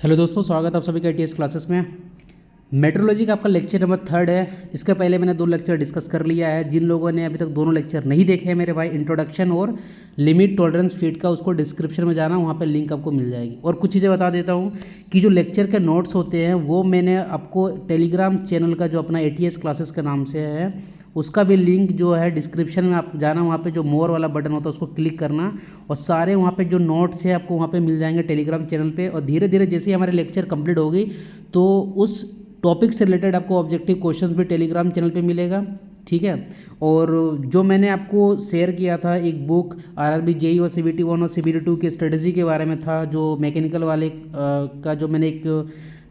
Hello दोस्तों, स्वागत है आप सभी का टीएस क्लासेस में। मेट्रोलॉजी का आपका लेक्चर नंबर 3 है। इसके पहले मैंने 2 लेक्चर डिस्कस कर लिया है। जिन लोगों ने अभी तक दोनों लेक्चर नहीं देखे हैं मेरे भाई, इंट्रोडक्शन और लिमिट टॉलरेंस फीड का, उसको डिस्क्रिप्शन में जाना, वहाँ पे लिंक आपको मिल जाएगी। और कुछ चीज़ें बता देता हूँ कि जो लेक्चर के नोट्स होते हैं वो मैंने आपको टेलीग्राम चैनल का, जो अपना एटीएस क्लासेस के नाम से है, उसका भी लिंक जो है डिस्क्रिप्शन में आप जाना, वहाँ पे जो मोर वाला बटन होता है उसको क्लिक करना और सारे वहाँ पे जो नोट्स है आपको वहाँ पे मिल जाएंगे टेलीग्राम चैनल पे। और धीरे धीरे जैसे ही हमारे लेक्चर कंप्लीट होगी तो उस टॉपिक से रिलेटेड आपको ऑब्जेक्टिव क्वेश्चंस भी टेलीग्राम चैनल पे मिलेगा, ठीक है। और जो मैंने आपको शेयर किया था एक बुक आरआरबी जेई और सीबीटी 1 और सीबीटी 2 की स्ट्रेटजी के बारे में था, जो मैकेनिकल वाले का जो मैंने एक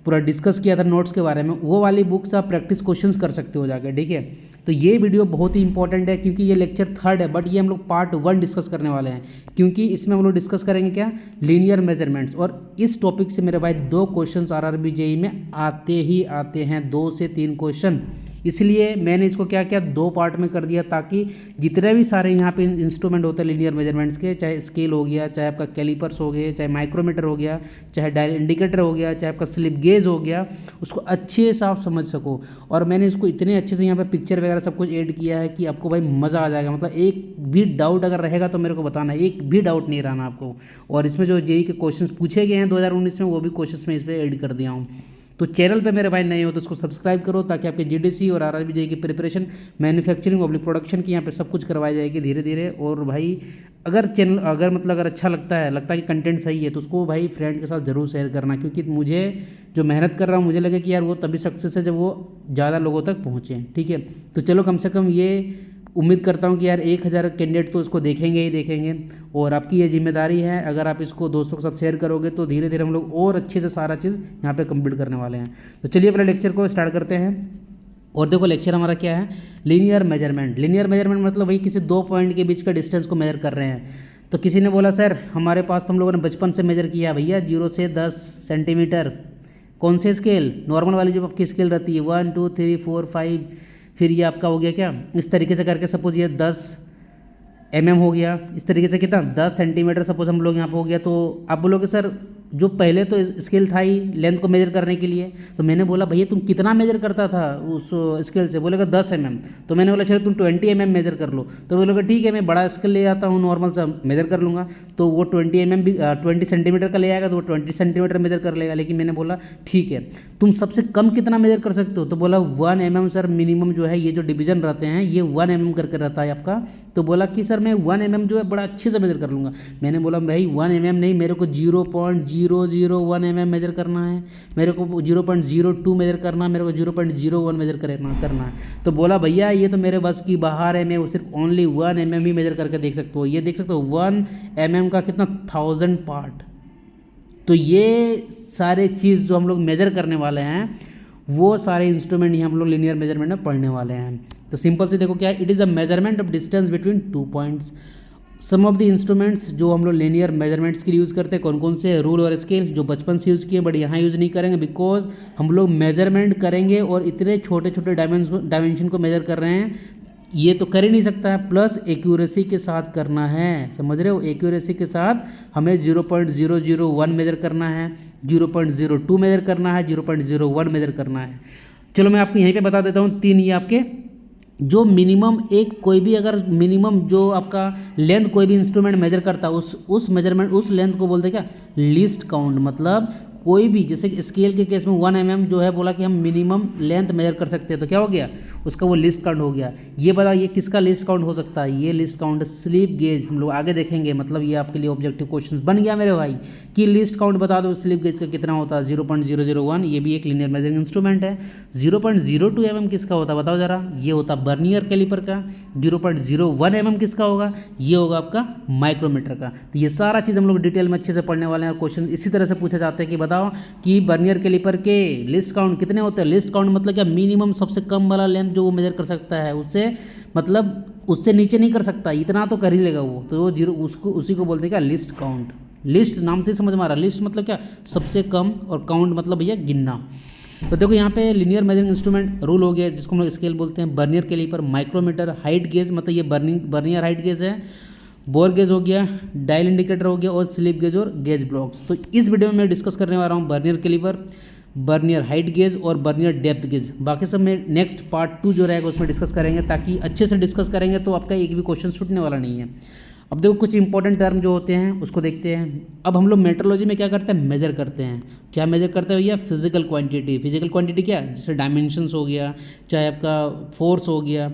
पूरा डिस्कस किया था नोट्स के बारे में, वो वाली बुक से आप प्रैक्टिस क्वेश्चंस कर सकते हो जाकर, ठीक है। तो ये वीडियो बहुत ही इंपॉर्टेंट है क्योंकि ये लेक्चर 3 है, बट ये हम लोग पार्ट 1 डिस्कस करने वाले हैं, क्योंकि इसमें हम लोग डिस्कस करेंगे क्या, लीनियर मेजरमेंट्स। और इस टॉपिक से मेरे भाई 2 क्वेश्चंस आरआरबी जेई में आते ही आते हैं, 2 से 3 क्वेश्चन। इसलिए मैंने इसको क्या किया, 2 पार्ट में कर दिया, ताकि जितने भी सारे यहाँ पे इंस्ट्रूमेंट होते हैं लीनियर मेजरमेंट्स के, चाहे स्केल हो गया, चाहे आपका कैलिपर्स हो गए, चाहे माइक्रोमीटर हो गया, चाहे डायल इंडिकेटर हो गया, चाहे आपका स्लिप गेज हो गया, उसको अच्छे से आप समझ सको। और मैंने इसको इतने अच्छे से यहाँ पे पिक्चर वगैरह सब कुछ ऐड किया है कि आपको भाई मज़ा आ जाएगा। मतलब एक भी डाउट अगर रहेगा तो मेरे को बताना, एक भी डाउट नहीं रहना आपको। और इसमें जो जेई के क्वेश्चन पूछे गए हैं 2019 में, वो भी क्वेश्चन में इस पर ऐड कर दिया हूँ। तो चैनल पे मेरे भाई नए हो तो उसको सब्सक्राइब करो, ताकि आपके जीडीसी और आरआरबी जेई की प्रिपरेशन, मैन्युफैक्चरिंग पब्लिक प्रोडक्शन की यहाँ पे सब कुछ करवाई जाएगी धीरे धीरे। और भाई अगर चैनल अगर अच्छा लगता है कि कंटेंट सही है, तो उसको भाई फ्रेंड के साथ ज़रूर शेयर करना, क्योंकि मुझे जो मेहनत कर रहा हूँ मुझे लगे कि यार वो तभी सक्सेस है जब वो ज़्यादा लोगों तक पहुँचे, ठीक है। तो चलो, कम से कम ये उम्मीद करता हूँ कि यार 1000 कैंडिडेट तो इसको देखेंगे ही देखेंगे। और आपकी ये जिम्मेदारी है, अगर आप इसको दोस्तों के साथ शेयर करोगे तो धीरे धीरे हम लोग और अच्छे से सारा चीज़ यहाँ पे कंप्लीट करने वाले हैं। तो चलिए अपने लेक्चर को स्टार्ट करते हैं। और देखो लेक्चर हमारा क्या है, लीनियर मेजरमेंट। लीनियर मेजरमेंट मतलब भाई किसी 2 पॉइंट के बीच का डिस्टेंस को मेजर कर रहे हैं। तो किसी ने बोला सर हमारे पास तो हम लोगों ने बचपन से मेजर किया भैया 0 से 10 सेंटीमीटर। कौन से स्केल, नॉर्मल वाली जो आपकी स्केल रहती है, 1 2 3 4 5, फिर ये आपका हो गया क्या, इस तरीके से करके सपोज ये 10 हो गया, इस तरीके से कितना 10 सेंटीमीटर सपोज हम लोग यहाँ पे हो गया। तो आप बोलोगे सर जो पहले तो स्केल था ही लेंथ को मेजर करने के लिए, तो मैंने बोला भैया तुम कितना मेजर करता था उस स्केल से, बोलेगा 10 तो मैंने बोला चलो तुम 20 मेजर कर लो। तो बोलेगा ठीक है, मैं बड़ा स्केल ले आता हूँ, नॉर्मल सा मेजर कर लूँगा। तो वो 20 भी 20 सेंटीमीटर का ले आएगा, तो वो 20 सेंटीमीटर मेजर कर लेगा। लेकिन मैंने बोला ठीक है, तुम सबसे कम कितना मेजर कर सकते हो, तो बोला 1 सर मिनिमम जो है, ये जो डिवीजन रहते हैं ये 1 करके रहता है आपका। तो बोला कि सर मैं 1 जो है बड़ा अच्छे से मेजर कर लूँगा। मैंने बोला भाई 1 नहीं, मेरे को 0.001 मेजर करना है, मेरे को 0.02 मेजर करना है, मेरे को 0.01 मेजर करना है। तो बोला भैया ये तो मेरे बस की बाहर है, मैं वो सिर्फ ओनली 1 ही मेजर करके देख सकते हो। ये देख सकते हो 1 का कितना 1000 पार्ट। तो ये सारे चीज़ जो हम लोग मेजर करने वाले हैं, वो सारे इंस्ट्रूमेंट ही हम लोग लीनियर मेजरमेंट में पढ़ने वाले हैं। तो सिंपल से देखो क्या है, it is the measurement of distance between 2 points. Some of the instruments जो हम लोग लीनियर मेजरमेंट्स के लिए यूज़ करते हैं, कौन कौन से, रूल और स्केल, जो बचपन से यूज़ किए बट यहाँ यूज़ नहीं करेंगे, बिकॉज हम लोग मेजरमेंट करेंगे और इतने छोटे छोटे डायमेंशन को मेजर कर रहे हैं, ये तो कर ही नहीं सकता है। प्लस एक्यूरेसी के साथ करना है, समझ रहे हो, एक्यूरेसी के साथ हमें 0.001 मेजर करना है, 0.02 मेजर करना है, 0.01 मेजर करना है। चलो मैं आपको यहीं पे बता देता हूँ 3 ये आपके जो मिनिमम, एक कोई भी अगर मिनिमम जो आपका लेंथ कोई भी इंस्ट्रूमेंट मेजर करता है, उस मेजरमेंट उस लेंथ को बोलते हैं क्या, लीस्ट काउंट। मतलब कोई भी, जैसे स्केल के केस में 1 जो है बोला कि हम मिनिमम लेंथ मेजर कर सकते हैं, तो क्या हो गया उसका वो लिस्ट काउंट हो गया। ये बताओ ये किसका लिस्ट काउंट हो सकता है, ये लिस्ट काउंट स्लिप गेज, हम लोग आगे देखेंगे। मतलब ये आपके लिए ऑब्जेक्टिव क्वेश्चन बन गया मेरे भाई कि लिस्ट काउंट बता दो स्लिप गेज का कितना होता है, 0.001। ये भी एक लीनियर मेजरिंग इंस्ट्रूमेंट है। 0.02 किसका होता है बताओ जरा, ये होता है बर्नियर कैलिपर का। 0.01 किसका होगा, ये होगा आपका माइक्रोमीटर का। तो ये सारा चीज़ हम लोग डिटेल में अच्छे से पढ़ने वाले हैं। और क्वेश्चन इसी तरह से पूछे जाते हैं कि बताओ कि बर्नियर कैलिपर के लिस्ट काउंट कितने होते हैं। लिस्ट काउंट मतलब क्या, मिनिमम सबसे कम वाला लेंथ जो वो मेजर कर सकता है, उससे मतलब उससे नीचे नहीं कर सकता, इतना तो कर ही लेगा वो। तो वो 0 उसको उसी को बोलते हैं क्या, लिस्ट काउंट। लिस्ट नाम से समझ में आ रहा है, लिस्ट मतलब क्या, सबसे कम, और काउंट मतलब भैया गिनना। तो देखो यहाँ पे लीनियर मेजरिंग इंस्ट्रूमेंट रूल हो गया, जिसको हम लोग स्केल बोलते हैं, vernier caliper, micrometer, height gauge, मतलब ये बर्नियर हाइट गेज है, बोर गेज हो गया, डायल इंडिकेटर हो गया और स्लिप गेज और गेज ब्लॉक्स। तो इस वीडियो में मैं डिस्कस करने वाला हूँ vernier caliper, vernier height gauge और वर्नियर डेप्थ गेज। बाकी सब में नेक्स्ट पार्ट 2 जो रहेगा उसमें डिस्कस करेंगे, ताकि अच्छे से डिस्कस करेंगे तो आपका एक भी क्वेश्चन छूटने वाला नहीं है। अब देखो कुछ इंपॉर्टेंट टर्म जो होते हैं उसको देखते हैं। अब हम लोग मेट्रोलॉजी में क्या करते हैं, मेजर करते हैं। क्या मेजर करते हैं भैया, फिजिकल क्वांटिटी। फिजिकल क्वांटिटी क्या है, जैसे डायमेंशंस हो गया, चाहे आपका फोर्स हो गया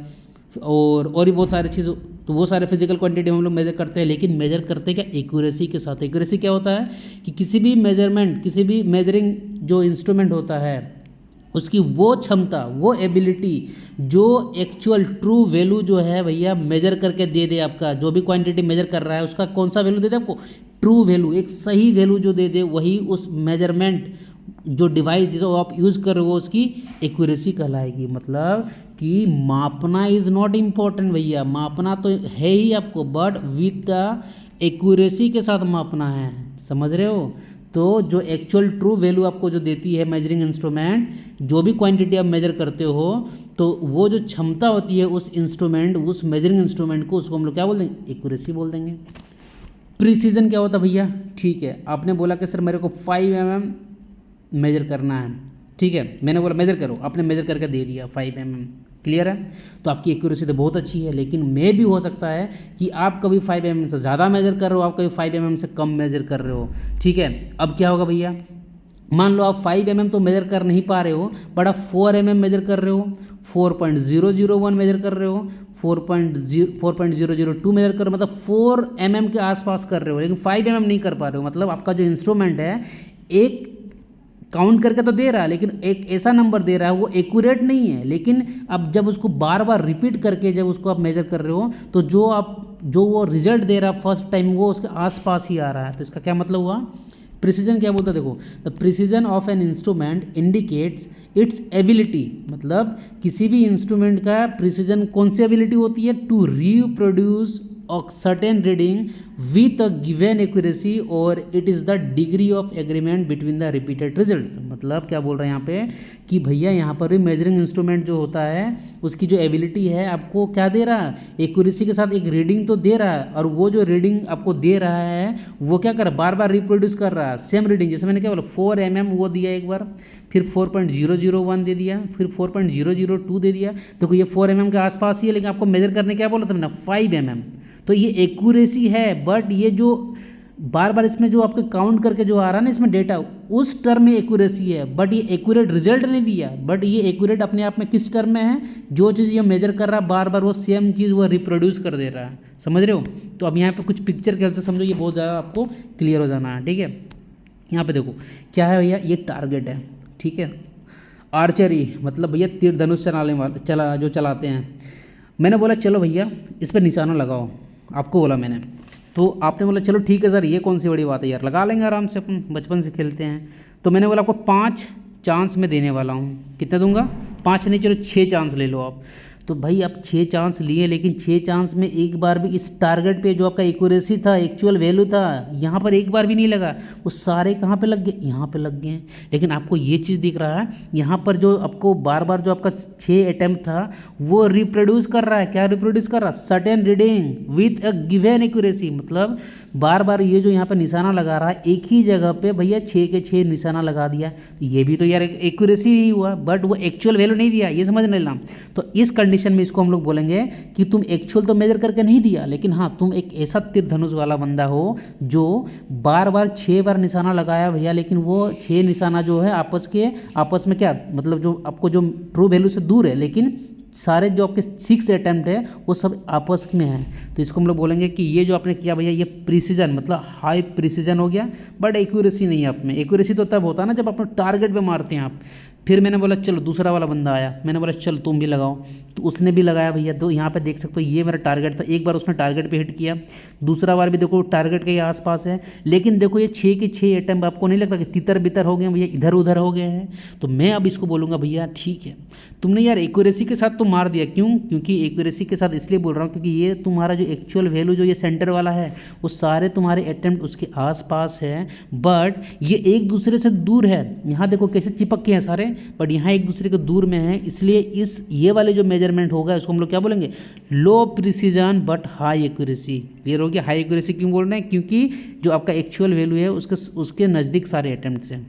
और भी बहुत सारी चीज़, तो वो सारे फिजिकल क्वांटिटी हम लोग मेजर करते हैं। लेकिन मेजर करते हैं क्या, एक्यूरेसी के साथ। एक्यूरेसी क्या होता है कि किसी भी मेजरमेंट, किसी भी मेजरिंग जो इंस्ट्रूमेंट होता है उसकी वो क्षमता, वो एबिलिटी जो एक्चुअल ट्रू वैल्यू जो है भैया मेजर करके दे दे। आपका जो भी क्वांटिटी मेजर कर रहा है उसका कौन सा वैल्यू दे दे आपको, ट्रू वैल्यू, एक सही वैल्यू जो दे दे, वही उस मेजरमेंट जो डिवाइस जो आप यूज़ कर रहे हो उसकी एक्यूरेसी कहलाएगी। मतलब कि मापना इज़ नॉट इम्पॉर्टेंट भैया, मापना तो है ही आपको, बट विथ द एक्यूरेसी के साथ मापना है, समझ रहे हो। तो जो एक्चुअल ट्रू वैल्यू आपको जो देती है मेजरिंग इंस्ट्रूमेंट, जो भी क्वांटिटी आप मेजर करते हो, तो वो जो क्षमता होती है उस इंस्ट्रूमेंट, उस मेजरिंग इंस्ट्रूमेंट को, उसको हम लोग क्या बोल देंगे, एक्यूरेसी बोल देंगे। प्रिसीजन क्या होता है भैया, ठीक है, आपने बोला कि सर मेरे को 5 mm मेजर करना है, ठीक है, मैंने बोला मेजर करो, आपने मेजर करके दे दिया 5 mm, क्लियर है, तो आपकी एक्यूरेसी तो बहुत अच्छी है। लेकिन मे भी हो सकता है कि आप कभी 5 mm से ज़्यादा मेजर कर रहे हो, आप कभी 5 mm से कम मेजर कर रहे हो, ठीक है। अब क्या होगा भैया, मान लो आप 5 mm तो मेजर कर नहीं पा रहे हो, बट आप 4 mm मेजर कर रहे हो, 4.001 मेजर कर रहे हो, 4.002 मेजर कर, मतलब 4 mm के आसपास कर रहे हो, लेकिन 5 mm नहीं कर पा रहे हो। मतलब आपका जो इंस्ट्रूमेंट है एक काउंट करके तो दे रहा है, लेकिन एक ऐसा नंबर दे रहा है वो एक्यूरेट नहीं है। लेकिन अब जब उसको बार बार रिपीट करके जब उसको आप मेजर कर रहे हो, तो जो वो रिजल्ट दे रहा है फर्स्ट टाइम, वो उसके आसपास ही आ रहा है। तो इसका क्या मतलब हुआ, प्रिसीजन क्या बोलता है, देखो, the precision of an instrument indicates its ability. मतलब किसी भी इंस्ट्रूमेंट का प्रिसीजन कौन सी एबिलिटी होती है, to reproduce a certain reading with a given accuracy or it is the degree of agreement between the repeated results। मतलब क्या बोल रहे हैं यहाँ पे कि भैया यहाँ पर भी मेजरिंग इंस्ट्रूमेंट जो होता है उसकी जो एबिलिटी है आपको क्या दे रहा है, एक्यूरेसी के साथ एक रीडिंग तो दे रहा है, और वो जो रीडिंग आपको दे रहा है वो क्या कर रहा है, बार बार रिप्रोड्यूस कर रहा है सेम रीडिंग। जैसे मैंने क्या बोला 4 mm वो दिया एक बार, फिर 4.001 दे दिया, फिर 4.002 दे दिया, तो ये 4 mm के आसपास ही है, लेकिन आपको मेजर करने क्या बोला था मैंने, 5 mm। तो ये एक्यूरेसी है, बट ये जो बार बार इसमें जो आपके काउंट करके जो आ रहा है ना इसमें डेटा, उस टर्म में एक्यूरेसी है, बट ये एक्यूरेट रिजल्ट नहीं दिया। बट ये एक्यूरेट अपने आप में किस टर्म में है, जो चीज़ ये मेजर कर रहा है बार बार वो सेम चीज़ वो रिप्रोड्यूस कर दे रहा है, समझ रहे हो। तो अब यहाँ पे कुछ पिक्चर के हेल्प से समझो, ये बहुत ज़्यादा आपको क्लियर हो जाना है, ठीक है। यहाँ पे देखो क्या है भैया, ये टारगेट है, ठीक है। आर्चरी मतलब भैया तीर धनुष चलाने वाले जो चलाते हैं। मैंने बोला चलो भैया इस पर निशाना लगाओ, आपको बोला मैंने, तो आपने बोला चलो ठीक है सर, ये कौन सी बड़ी बात है यार, लगा लेंगे आराम से, अपन बचपन से खेलते हैं। तो मैंने बोला आपको 5 चांस में देने वाला हूँ, कितने दूंगा, 5 नहीं, चलो 6 चांस ले लो आप। तो भाई आप 6 चांस लिए, लेकिन 6 चांस में एक बार भी इस टारगेट पे जो आपका एक्यूरेसी था, एक्चुअल वैल्यू था, यहाँ पर एक बार भी नहीं लगा। वो सारे कहाँ पे लग गए, यहाँ पे लग गए हैं। लेकिन आपको ये चीज़ दिख रहा है यहाँ पर जो आपको बार बार जो आपका 6 अटैम्प्ट था वो रिप्रोड्यूस कर रहा है, क्या रिप्रोड्यूस कर रहा है, certain reading with a given accuracy. मतलब बार बार ये जो यहाँ पे निशाना लगा रहा है एक ही जगह पे भैया 6 के 6 निशाना लगा दिया, ये भी तो यार एक्यूरेसी ही हुआ, बट वो एक्चुअल वैल्यू नहीं दिया, ये समझ लेना। तो इस कंडीशन में इसको हम लोग बोलेंगे कि तुम एक्चुअल तो मेजर करके नहीं दिया, लेकिन हाँ तुम एक ऐसा तीर धनुष वाला बंदा हो जो बार बार 6 बार निशाना लगाया भैया, लेकिन वो 6 निशाना जो है आपस में क्या, मतलब जो आपको जो ट्रू वैल्यू से दूर है, लेकिन सारे जो आपके 6 अटैम्प्ट है वो सब आपस में है। तो इसको हम लोग बोलेंगे कि ये जो आपने किया भैया ये प्रिसीजन, मतलब हाई प्रिसीजन हो गया, बट एक्यूरेसी नहीं है आप में। एक्यूरेसी तो तब होता है ना जब अपने टारगेट पे मारते हैं आप। फिर मैंने बोला चलो दूसरा वाला बंदा आया, मैंने बोला चल तुम भी लगाओ, तो उसने भी लगाया भैया। तो यहाँ पे देख सकते हो ये मेरा टारगेट था, एक बार उसने टारगेट पे हिट किया, दूसरा बार भी देखो टारगेट के आसपास है, लेकिन देखो ये 6 के 6 अटैम्प्ट आपको नहीं लगता कि तितर बितर हो गए भैया, इधर उधर हो गए हैं। तो मैं अब इसको बोलूँगा भैया ठीक है तुमने यार एक्यूरेसी के साथ तो मार दिया, क्यों, क्योंकि एक्यूरेसी के साथ इसलिए बोल रहा हूँ क्योंकि ये तुम्हारा जो एक्चुअल वैल्यू जो ये सेंटर वाला है वो सारे तुम्हारे अटैम्प्ट उसके आसपास है, बट ये एक दूसरे से दूर है। यहाँ देखो कैसे चिपक के हैं सारे, बट यहाँ एक दूसरे के दूर में है, इसलिए ये वाले जो मेजरमेंट होगा उसको हम लोग क्या बोलेंगे, low precision but high accuracy. Clear हो गया? हाई एक्यूरेसी क्यों बोल रहे हैं? क्योंकि जो आपका एक्चुअल वैल्यू है उसके नज़दीक सारे अटेम्प्ट्स हैं।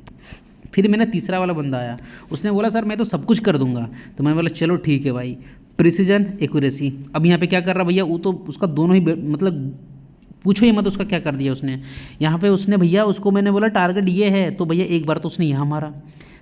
फिर मैंने तीसरा वाला बंदा आया, उसने बोला सर मैं तो सब कुछ कर दूंगा। तो मैंने बोला चलो ठीक है भाई, प्रिसीजन एक्यूरेसी। अब यहाँ पे क्या कर रहा भैया, वो तो उसका दोनों ही मतलब पूछो ही मत उसका क्या कर दिया उसने। यहाँ पे उसने भैया उसको मैंने बोला टारगेट ये है, तो भैया एक बार तो उसने यहाँ मारा,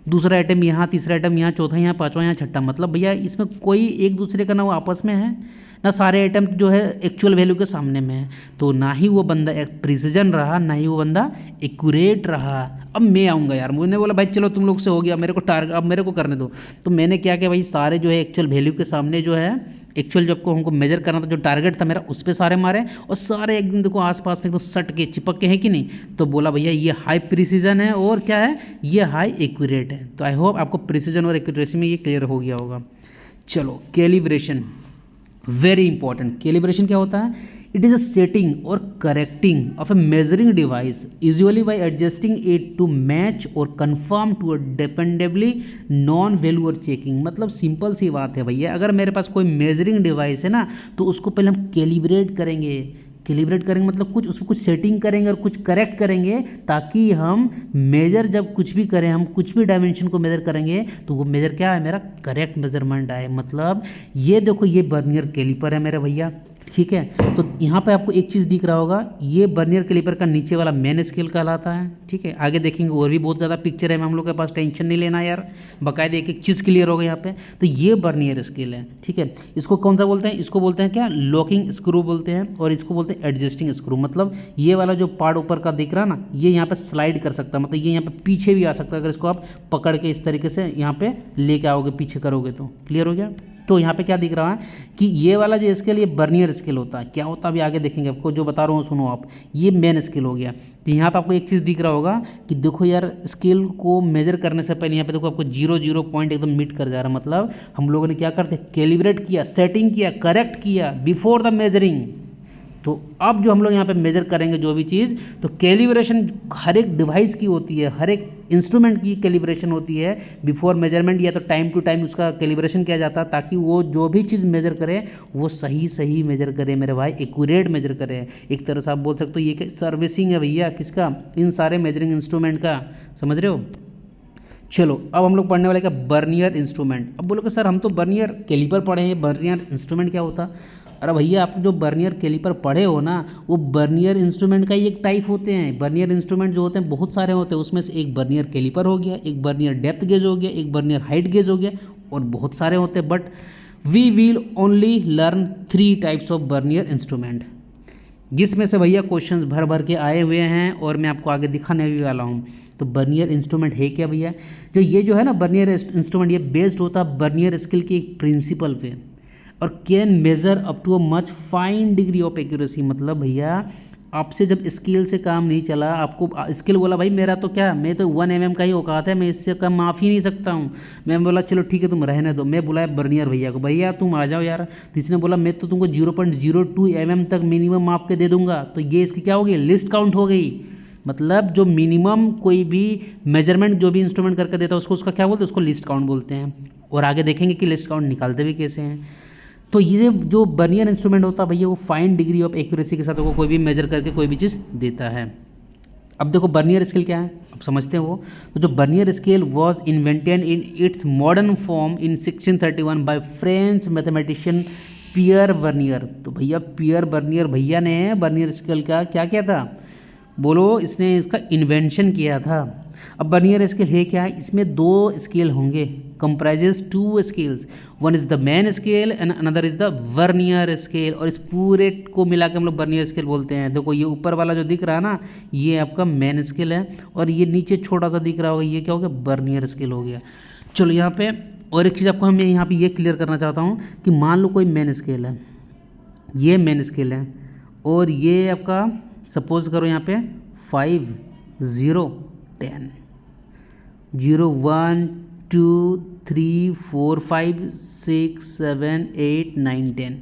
दूसरा आइटम यहाँ, तीसरा आइटम यहाँ, चौथा यहाँ, पांचवा यहाँ, छठा। मतलब भैया इसमें कोई एक दूसरे का ना वो आपस में है, ना सारे आइटम जो है एक्चुअल वैल्यू के सामने में है। तो ना ही वो बंदा एक प्रिसीजन रहा, ना ही वो बंदा एक्यूरेट रहा। अब मैं आऊँगा यार, मैंने बोला भाई चलो तुम लोग से हो गया, मेरे को टारगेट अब मेरे को करने दो। तो मैंने क्या किया भाई, सारे जो है एक्चुअल वैल्यू के सामने जो है एक्चुअल जब को हमको मेजर करना था, जो टारगेट था मेरा उस पर सारे मारे, और सारे एकदम देखो आसपास में एकदम सट के चिपक के हैं कि नहीं। तो बोला भैया ये हाई प्रिसीजन है और क्या है, ये हाई एक्यूरेट है। तो आई होप आपको प्रिसीजन और एक्यूरेसी में ये क्लियर हो गया होगा। चलो कैलिब्रेशन, वेरी इंपॉर्टेंट। कैलिब्रेशन क्या होता है? इट इज़ अ सेटिंग और correcting of a measuring device usually by adjusting it to match और conform to a dependably known value और चेकिंग। मतलब सिंपल सी बात है भैया, अगर मेरे पास कोई मेजरिंग डिवाइस है ना, तो उसको पहले हम कैलिब्रेट करेंगे। कैलिब्रेट करेंगे मतलब कुछ उसमें कुछ सेटिंग करेंगे और कुछ करेक्ट करेंगे, ताकि हम मेजर जब कुछ भी करें, हम कुछ भी डायमेंशन को मेजर करेंगे तो वो मेजर क्या है मेरा, करेक्ट मेजरमेंट आए। मतलब ये देखो, ये बर्नियर कैलिपर है मेरे भैया, ठीक है। तो यहाँ पे आपको एक चीज़ दिख रहा होगा, ये बर्नियर कैलिपर का नीचे वाला मेन स्केल कहलाता है, ठीक है। आगे देखेंगे और भी बहुत ज़्यादा पिक्चर है, हम लोग के पास टेंशन नहीं लेना यार, बाकायदे एक एक चीज़ क्लियर होगा यहाँ पे। तो ये बर्नियर स्केल है, ठीक है। इसको कौन सा बोलते हैं? इसको बोलते हैं क्या, लॉकिंग स्क्रू बोलते हैं, और इसको बोलते हैं एडजस्टिंग स्क्रू। मतलब ये वाला जो पार्ट ऊपर का दिख रहा ना, ये यहाँ पे स्लाइड कर सकता है, मतलब ये यहाँ पे पीछे भी आ सकता है, अगर इसको आप पकड़ के इस तरीके से यहाँ पे लेके आओगे, पीछे करोगे तो। क्लियर हो गया? तो यहाँ पे क्या दिख रहा है कि ये वाला जो स्केल, ये बर्नियर स्केल होता है। क्या होता है अभी आगे देखेंगे, आपको जो बता रहा हूँ सुनो आप। ये मेन स्केल हो गया। तो यहाँ पे आपको एक चीज़ दिख रहा होगा कि देखो यार, स्केल को मेजर करने से पहले यहाँ पे देखो आपको 0 पॉइंट एकदम मीट कर जा रहा है। मतलब हम लोगों ने क्या करते, कैलिब्रेट किया, सेटिंग किया, करेक्ट किया बिफोर द मेजरिंग। तो अब जो हम लोग यहाँ पे मेजर करेंगे जो भी चीज़, तो कैलिब्रेशन हर एक डिवाइस की होती है, हर एक इंस्ट्रूमेंट की कैलिब्रेशन होती है बिफोर मेजरमेंट, या तो टाइम टू टाइम उसका कैलिब्रेशन किया जाता है, ताकि वो जो भी चीज़ मेजर करे वो सही मेजर करे मेरे भाई, एक्यूरेट मेजर करे। एक तरह से आप बोल सकते हो ये सर्विसिंग है भैया किसका, इन सारे मेजरिंग इंस्ट्रूमेंट का। समझ रहे हो? चलो अब हम लोग पढ़ने वाले क्या, बर्नियर इंस्ट्रूमेंट। अब बोलोगे सर हम तो बर्नियर कैलिपर पढ़े हैं, बर्नियर इंस्ट्रूमेंट क्या होता? अरे भैया आप जो बर्नियर कैलिपर पढ़े हो ना, वो बर्नियर इंस्ट्रूमेंट का ही एक टाइप होते हैं। बर्नियर इंस्ट्रूमेंट जो होते हैं बहुत सारे होते हैं, उसमें से एक बर्नियर कैलिपर हो गया, एक बर्नियर डेप्थ गेज हो गया, एक बर्नियर हाइट गेज हो गया, और बहुत सारे होते हैं। But we will only learn 3 types of vernier instrument, जिसमें से भैया क्वेश्चंस भर भर के आए हुए हैं और मैं आपको आगे दिखाने भी वाला हूँ। तो बर्नियर इंस्ट्रूमेंट है क्या भैया? ये जो है ना बर्नियर इंस्ट्रूमेंट, ये बेस्ड होता है बर्नियर स्केल के एक प्रिंसिपल पे, और can measure up to a much fine degree of accuracy. मतलब भैया आपसे जब स्केल से काम नहीं चला, आपको स्केल बोला भाई मेरा तो क्या, मैं तो 1 mm का ही औकात है, मैं इससे कम माफ ही नहीं सकता हूँ। मैं बोला चलो ठीक है तुम रहने दो। मैं बुलाया बर्नियर भैया को, भैया तुम आ जाओ यार। तो इसने बोला मैं तो तुमको 0.02 mm तक मिनिमम माप के दे दूंगा। तो ये इसकी क्या हो गई, लिस्ट काउंट हो गई। मतलब जो मिनिमम कोई भी मेजरमेंट जो भी इंस्ट्रूमेंट करके देता है उसको उसका क्या बोलते हैं, उसको लिस्ट काउंट बोलते हैं। और आगे देखेंगे कि लिस्ट काउंट निकालते भी कैसे हैं। तो ये जो बर्नियर इंस्ट्रूमेंट होता है भैया, वो फाइन डिग्री ऑफ एक्यूरेसी के साथ वो कोई भी मेजर करके कोई भी चीज़ देता है। अब देखो बर्नियर स्केल क्या है, अब समझते हैं वो। तो जो vernier scale was invented in its modern form in 1631 by French mathematician Pierre Vernier. तो भैया पियर बर्नियर भैया ने बर्नियर स्केल का क्या किया था, बोलो, इसने इसका इन्वेंशन किया था। अब बर्नियर स्केल है क्या, इसमें 2 स्केल होंगे, comprises 2 scales, one is the main scale and another is the vernier scale. और इस पूरे को मिला के हम लोग बर्नियर स्केल बोलते हैं। देखो ये ऊपर वाला जो दिख रहा है ना, ये आपका मेन स्केल है, और ये नीचे छोटा सा दिख रहा होगा, ये क्या हो गया, बर्नियर स्केल हो गया। चलो यहाँ पे और एक चीज़ आपको हम यहाँ पे ये क्लियर करना चाहता हूँ कि मान लो कोई मेन स्केल है, ये मेन स्केल है, और ये आपका सपोज करो यहाँ पे 5 0 10 0 1 2 3 4 5 6 7 8 9 10।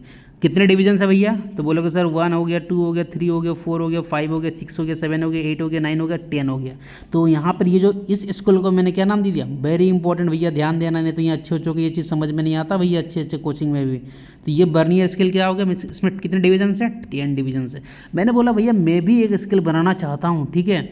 कितने डिवीजन है भैया? तो बोलोगे सर 1 हो गया, 2 हो गया, 3 हो गया, 4 हो गया, 5 हो गया, 6 हो गया, 7 हो गया, 8 हो गया, 9 हो गया, 10 हो गया। तो यहाँ पर ये जो इस स्कूल को मैंने क्या नाम दे दिया? वेरी इंपॉर्टेंट भैया, ध्यान देना, नहीं तो यहाँ अच्छे बच्चों को ये चीज़ समझ में नहीं आता भैया, अच्छे कोचिंग में भी। तो ये बर्नियर स्केल क्या हो गया? इसमें कितने डिवीजन है? 10 डिवीजन है। मैंने बोला भैया मैं भी एक स्केल बनाना चाहता हूँ, ठीक है,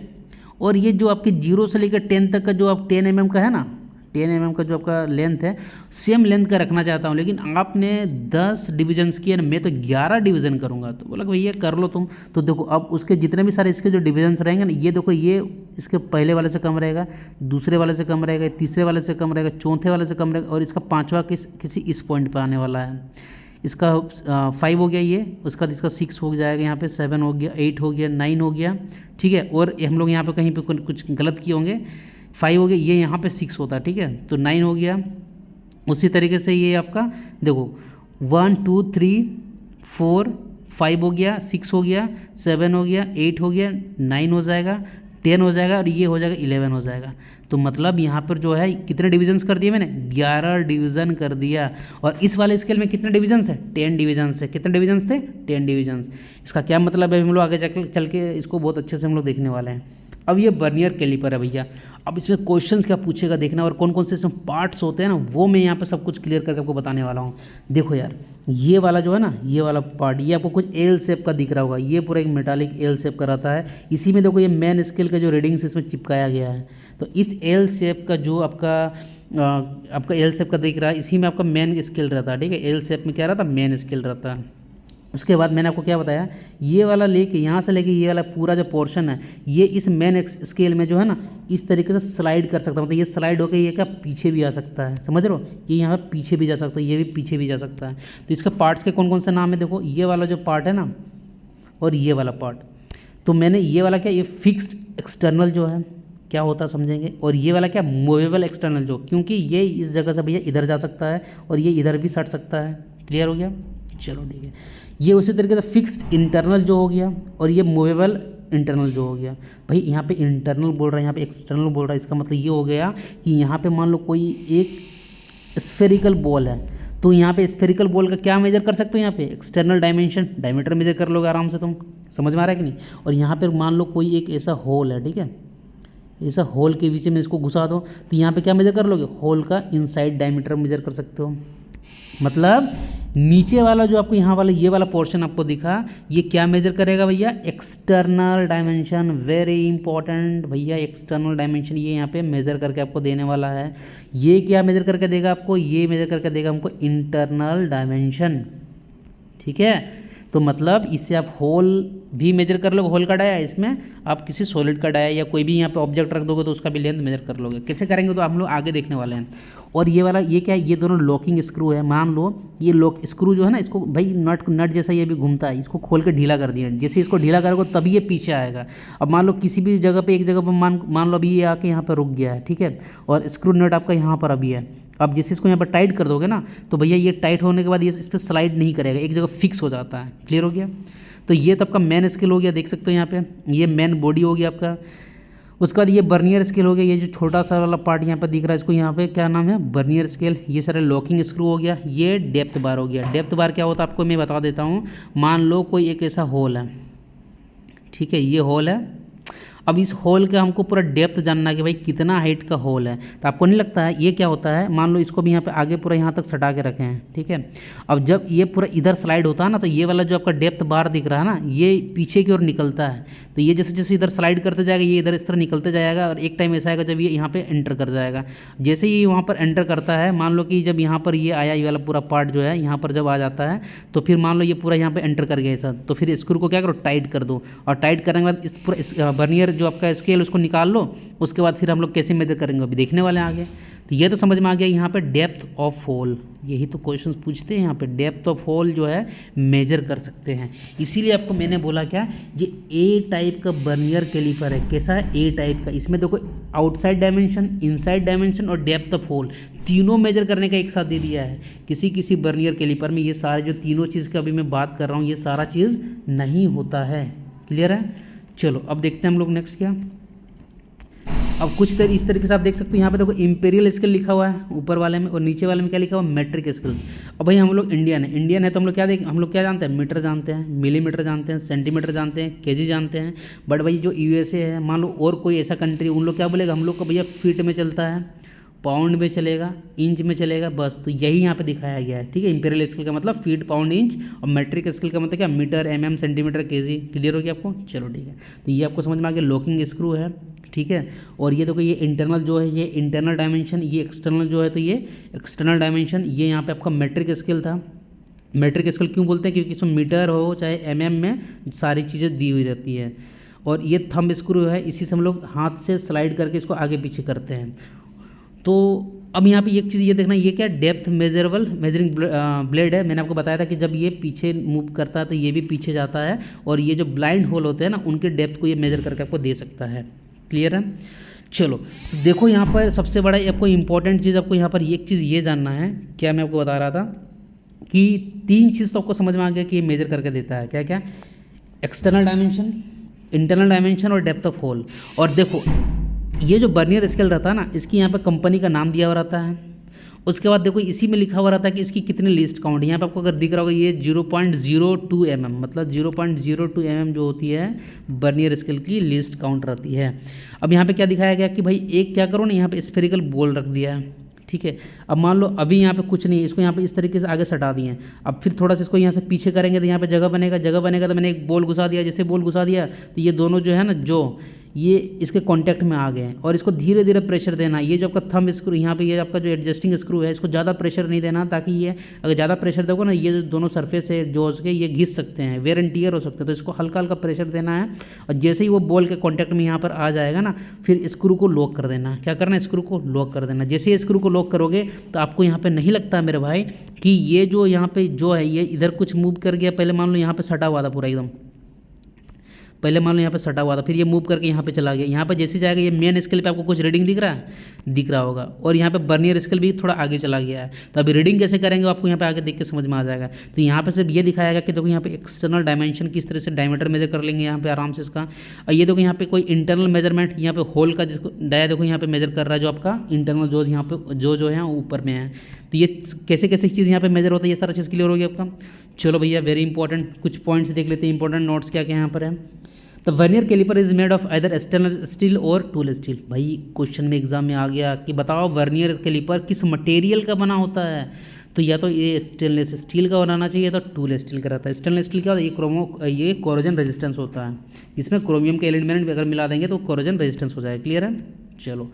और ये जो आपके 0 से लेकर 10 तक का जो आप 10 mm का है ना, 10 mm का जो आपका लेंथ है, सेम लेंथ का रखना चाहता हूँ, लेकिन आपने 10 डिवीजन्स किए ना, मैं तो 11 डिवीज़न करूँगा। तो बोला भैया कर लो तुम। तो देखो अब उसके जितने भी सारे इसके जो डिवीजन्स रहेंगे ना, ये देखो ये इसके पहले वाले से कम रहेगा, दूसरे वाले से कम रहेगा, तीसरे वाले से कम रहेगा, चौथे वाले से कम रहेगा, और इसका पाँचवा किसी इस पॉइंट पर आने वाला है। इसका 5 हो गया ये, उसका इसका 6 हो जाएगा, यहाँ पे 7 हो गया, 8 हो गया, 9 हो गया, ठीक है। और हम लोग यहाँ पे कहीं पे कुछ गलत किए होंगे, 5 हो गया, ये यहाँ पे 6 होता है, ठीक है, तो 9 हो गया। उसी तरीके से ये आपका देखो 1 2 3 4 5 हो गया, 6 हो गया, 7 हो गया, 8 हो गया, 9 हो जाएगा, 10 हो जाएगा, और ये हो जाएगा 11 हो जाएगा। तो मतलब यहाँ पर जो है कितने डिवीजन्स कर दिए मैंने? 11 डिवीज़न कर दिया। और इस वाले स्केल में कितने डिवीजन्स है? 10 डिवीजन्स है। कितने डिवीजन्स थे? 10 डिवीजन्स। इसका क्या मतलब है? हम लोग आगे चल के इसको बहुत अच्छे से हम लोग देखने वाले हैं। अब ये बर्नियर कैलिपर है भैया। अब इसमें क्वेश्चंस क्या पूछेगा देखना, और कौन कौन से इसमें पार्ट्स होते हैं ना, वो मैं यहाँ पे सब कुछ क्लियर करके आपको बताने वाला हूँ। देखो यार, ये वाला जो है ना, ये वाला पार्ट, ये आपको कुछ एल शेप का दिख रहा होगा, ये पूरा एक मेटालिक एल शेप का रहता है। इसी में देखो ये मेन स्केल का जो रीडिंग्स इसमें चिपकाया गया है, तो इस एल शेप का जो आपका एल शेप का दिख रहा है, इसी में आपका मेन स्केल रहता है, ठीक है। एल शेप में क्या रहता है? मेन स्केल रहता है। उसके बाद मैंने आपको क्या बताया, ये वाला लेके यहाँ से लेके ये वाला पूरा जो पोर्शन है, ये इस मेन स्केल में जो है ना, इस तरीके से स्लाइड कर सकता है। मतलब ये स्लाइड होकर ये क्या पीछे भी आ सकता है, समझ रहे हो? ये यहाँ पर पीछे भी जा सकता है, ये भी पीछे भी जा सकता है। तो इसके पार्ट्स के कौन कौन से नाम है? देखो ये वाला जो पार्ट है ना, और ये वाला पार्ट, तो मैंने ये वाला क्या, ये फिक्स्ड एक्सटर्नल जो है क्या होता है समझेंगे, और ये वाला क्या, मूवेबल एक्सटर्नल जो, क्योंकि ये इस जगह से भैया इधर जा सकता है और ये इधर भी सट सकता है। क्लियर हो गया? चलो ठीक है। ये उसी तरीके से फिक्स्ड इंटरनल जो हो गया, और ये मूवेबल इंटरनल जो हो गया। भाई यहाँ पे इंटरनल बोल रहा है, यहाँ पे एक्सटर्नल बोल रहा है, इसका मतलब ये हो गया कि यहाँ पे मान लो कोई एक स्फेरिकल बॉल है, तो यहाँ पे स्फेरिकल बॉल का क्या मेजर कर सकते हो? यहाँ पे एक्सटर्नल डायमेंशन, डायमीटर मेजर कर लोगे आराम से तुम, समझ में आ रहा है कि नहीं? और यहाँ पर मान लो कोई एक ऐसा होल है, ठीक है, ऐसा होल के बीच में इसको घुसा दो, तो यहाँ पे क्या मेजर कर लोगे? होल का इनसाइड डायमीटर मेजर कर सकते हो। मतलब नीचे वाला जो आपको यहाँ वाला ये वाला पोर्शन आपको दिखा, ये क्या मेजर करेगा भैया? External dimension. वेरी इंपॉर्टेंट भैया, एक्सटर्नल डायमेंशन ये यहाँ पे मेजर करके आपको देने वाला है। ये क्या मेजर करके देगा आपको? ये मेजर करके देगा हमको इंटरनल डायमेंशन, ठीक है। तो मतलब इससे आप होल भी मेजर कर लोगे, होल का डाया, इसमें आप किसी सॉलिड का डाया या कोई भी यहाँ पे ऑब्जेक्ट रख दोगे तो उसका भी लेंथ मेजर कर लोगे। कैसे करेंगे तो हम लोग आगे देखने वाले हैं। और ये वाला ये क्या है? ये दोनों लॉकिंग स्क्रू है। मान लो ये लॉक स्क्रू जो है ना, इसको भाई नट जैसा ये भी घूमता है, इसको खोल के ढीला कर दिया। जैसे इसको ढीला करोगे तभी ये पीछे आएगा। अब मान लो किसी भी जगह पे, एक जगह पर मान लो अभी ये आके यहाँ पर रुक गया है, ठीक है, और स्क्रू नट आपका यहाँ पर अभी है। अब जैसे इसको यहाँ पर टाइट कर दोगे ना, तो भैया ये टाइट होने के बाद ये इस पर स्लाइड नहीं करेगा, एक जगह फिक्स हो जाता है। क्लियर हो गया? तो ये तो आपका मेन स्केल हो गया, देख सकते हो यहाँ पे, ये मेन बॉडी हो गया आपका। उसके बाद ये बर्नियर स्केल हो गया, ये जो छोटा सा वाला पार्ट यहाँ पे दिख रहा है, इसको यहाँ पे क्या नाम है? Vernier scale. ये सारे लॉकिंग स्क्रू हो गया। ये डेप्थ बार हो गया। डेप्थ बार क्या होता है आपको मैं बता देता हूँ। मान लो कोई एक ऐसा होल है, ठीक है, ये होल है। अब इस होल का हमको पूरा डेप्थ जानना कि भाई कितना हाइट का होल है। तो आपको नहीं लगता है ये क्या होता है? मान लो इसको भी यहाँ पे आगे पूरा यहाँ तक सटा के रखे हैं, ठीक है। अब जब ये पूरा इधर स्लाइड होता है ना, तो ये वाला जो आपका डेप्थ बार दिख रहा है ना, ये पीछे की ओर निकलता है। तो ये जैसे जैसे इधर स्लाइड करते जाएगा, ये इधर इस तरह निकलते जाएगा, और एक टाइम ऐसा आएगा जब ये यहाँ पे एंटर कर जाएगा। जैसे ही वहाँ पर एंटर करता है, मान लो कि जब यहाँ पर ये आया, ये वाला पूरा पार्ट जो है यहाँ पर जब आ जाता है, तो फिर मान लो ये पूरा यहाँ पर एंटर कर गया ऐसा, तो फिर स्क्रू को क्या करो? टाइट कर दो। और टाइट करने के बाद इस पूरा बर्नियर जो आपका स्केल उसको निकाल लो। उसके बाद फिर हम लोग कैसे मेजर करेंगे अभी देखने वाले हैं आगे। तो ये तो समझ में आ गया। यहाँ पे डेप्थ ऑफ होल, यही तो क्वेश्चंस पूछते हैं। यहाँ पे डेप्थ ऑफ होल जो है मेजर कर सकते हैं। इसीलिए आपको मैंने बोला क्या, ये ए टाइप का बर्नियर कैलिपर है। कैसा है? ए टाइप का। इसमें देखो आउटसाइड डायमेंशन, इनसाइड डायमेंशन और डेप्थ ऑफ होल तीनों मेजर करने का एक साथ दे दिया है। किसी बर्नियर कैलिपर में ये सारे जो तीनों चीज़ का अभी मैं बात कर रहा हूँ, ये सारा चीज़ नहीं होता है। क्लियर है? चलो अब देखते हैं हम लोग नेक्स्ट क्या। अब कुछ इस तरीके से आप देख सकते हो। यहाँ पे देखो इंपीरियल स्केल लिखा हुआ है ऊपर वाले में, और नीचे वाले में क्या लिखा हुआ है? Metric scale. और भाई हम लोग इंडियन है तो हम लोग क्या जानते हैं, मीटर जानते हैं, मिलीमीटर जानते हैं, सेंटीमीटर जानते हैं, केजी जानते हैं। बट भाई जो यूएसए है, मान लो और कोई ऐसा कंट्री, उन लोग क्या बोलेगा, हम लोग को भैया फीट में चलता है, पाउंड में चलेगा, इंच में चलेगा, बस। तो यही यहाँ पे दिखाया गया है, ठीक है। इंपीरियल स्केल का मतलब फीट, पाउंड, इंच, और मेट्रिक स्केल का मतलब क्या, metre, mm, centimetre, kg. Clear हो गया आपको? चलो ठीक है। तो ये आपको समझ में आ गया, लॉकिंग स्क्रू है, ठीक है। और ये देखो, ये इंटरनल जो है ये इंटरनल डायमेंशन, ये एक्सटर्नल जो है तो ये एक्सटर्नल डायमेंशन। ये यहाँ पे आपका मेट्रिक स्केल था। मेट्रिक स्केल क्यों बोलते हैं, क्योंकि इसमें मीटर हो चाहे एमएम में सारी चीज़ें दी हुई रहती है। और ये थंब स्क्रू है, इसी से हम लोग हाथ से स्लाइड करके इसको आगे पीछे करते हैं। तो अब यहाँ पे एक चीज़ ये देखना, ये क्या, डेप्थ मेजरेबल मेजरिंग ब्लेड है। मैंने आपको बताया था कि जब ये पीछे मूव करता है तो ये भी पीछे जाता है, और ये जो ब्लाइंड होल होते हैं ना, उनके डेप्थ को ये मेजर करके आपको दे सकता है। क्लियर है? चलो देखो, यहाँ पर सबसे बड़ा आपको इंपॉर्टेंट चीज़, आपको यहाँ पर एक चीज़ ये जानना है, क्या मैं आपको बता रहा था कि 3 चीज़ तो आपको समझ में आ गया कि ये मेजर करके देता है। क्या क्या? एक्सटर्नल डायमेंशन, इंटरनल डायमेंशन और डेप्थ ऑफ होल। और देखो, ये जो बर्नियर स्केल रहता है ना, इसकी यहाँ पे कंपनी का नाम दिया हुआ रहता है। उसके बाद देखो, इसी में लिखा हुआ रहता है कि इसकी कितनी लीस्ट काउंट। यहाँ पे आपको अगर दिख रहा होगा, ये 0.02 mm, मतलब 0.02 mm जो होती है बर्नियर स्केल की लीस्ट काउंट रहती है। अब यहाँ पे क्या दिखाया गया कि भाई एक क्या करो ना, यहाँ पे स्फेरिकल बॉल रख दिया है, ठीक है। अब मान लो अभी यहाँ पे कुछ नहीं, इसको यहाँ पे इस तरीके से आगे सटा दिए। अब फिर थोड़ा सा इसको यहाँ से पीछे करेंगे तो यहाँ पे जगह बनेगा, तो मैंने एक बॉल घुसा दिया। जैसे बॉल घुसा दिया तो ये दोनों जो है ना, जो ये इसके कांटेक्ट में आ गए हैं, और इसको धीरे धीरे प्रेशर देना। ये जो आपका थंब स्क्रू यहाँ पे, ये आपका जो एडजस्टिंग स्क्रू है, इसको ज़्यादा प्रेशर नहीं देना, ताकि ये अगर ज़्यादा प्रेशर दोगे ना, ये जो दोनों सरफेस है जो उसके, ये घिस सकते हैं, वेयर एंड टियर हो सकते हैं। तो इसको हल्का हल्का प्रेशर देना है, और जैसे ही वो बॉल के कॉन्टैक्ट में यहाँ पर आ जाएगा ना, फिर स्क्रू को लॉक कर देना। क्या करना है? स्क्रू को लॉक कर देना। जैसे ही स्क्रू को लॉक करोगे तो आपको यहाँ पे नहीं लगता मेरे भाई कि ये जो यहाँ पे जो है, ये इधर कुछ मूव कर गया। पहले मान लो यहाँ पे सटा हुआ था पूरा एकदम, पहले मान लो यहाँ पे सटा हुआ था, फिर ये मूव करके यहाँ पे चला गया। यहाँ पे जैसे जाएगा, ये मेन स्केल पे आपको कुछ रीडिंग दिख रहा है, दिख रहा होगा, और यहाँ पे बर्नियर स्केल भी थोड़ा आगे चला गया है। तो अभी रीडिंग कैसे करेंगे आपको यहाँ पे आगे देख के समझ में आ जाएगा। तो यहाँ पे सिर्फ ये दिखाएगा कि देखो यहाँ पे एक्सटर्नल डायमेंशन किस तरह से डायमीटर मेजर कर लेंगे यहाँ पे आराम से इसका। और ये देखो यहाँ पे कोई इंटरनल मेजरमेंट, यहाँ पे होल का जिसको डाया देखो यहाँ पे मेजर कर रहा है, जो आपका इंटरनल जो यहाँ पे जो है ऊपर में है। तो ये कैसे कैसे चीज़ यहाँ पे मेजर होता है, ये सारा चीज़ क्लियर होगी आपका। चलो भैया, वेरी इंपॉर्टेंट कुछ पॉइंट्स देख लेते हैं, इंपॉर्टेंट नोट्स क्या क्या यहाँ पर है। The vernier caliper is made of either stainless steel और टूल स्टील। भाई क्वेश्चन में एग्जाम में आ गया कि बताओ वर्नियर कैलिपर किस मटेरियल का बना होता है। तो या तो ये स्टेनलेस स्टील का बनाना चाहिए, तो टूल स्टील का रहता है। स्टेनलेस स्टील का ये कोरोजन रेजिस्टेंस होता है, इसमें क्रोमियम के एलिमेंट अगर मिला देंगे तो कोरोजन रेजिस्टेंस हो जाएगा। क्लियर है? चलो,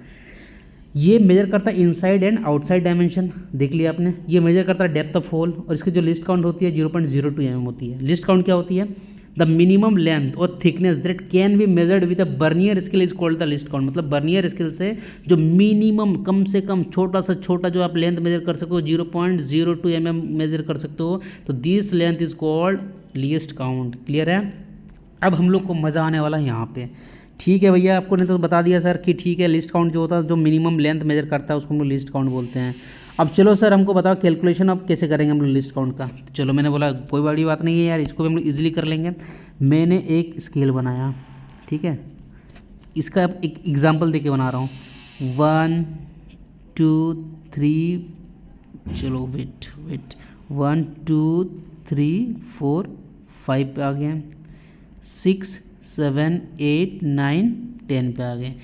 ये मेजर करता है इनसाइड एंड आउटसाइड डायमेंशन, देख लिया आपने। ये मेजर करता है डेप्थ ऑफ होल, और इसकी जो लिस्ट काउंट होती है 0.02 mm होती है। लिस्ट काउंट क्या होती है? द मिनिमम लेंथ और thickness that can be measured with a vernier scale is called the least count. मतलब बर्नियर स्केल से जो मिनिमम, कम से कम छोटा से छोटा जो आप लेंथ मेजर कर सकते हो, 0.02 mm मेजर कर सकते हो, तो this length is called list count. Clear है? अब हम लोग को मज़ा आने वाला है यहाँ पे। ठीक है भैया, आपको ने तो बता दिया सर कि ठीक है, लिस्ट काउंट जो होता है, जो मिनिमम लेंथ मेजर करता है, उसको हम लोग लिस्ट काउंट बोलते हैं। अब चलो सर, हमको बताओ कैलकुलेशन अब कैसे करेंगे हम लोग लिस्ट काउंट का। चलो, मैंने बोला कोई बड़ी बात नहीं है यार, इसको भी हम लोग ईजिली कर लेंगे। मैंने एक स्केल बनाया, ठीक है, इसका अब एक एग्जांपल देके बना रहा हूँ। 1 2 3, चलो वेट 1 2 3 4 5 पे आ गए, 6 7 8 9 10 पे आ गए।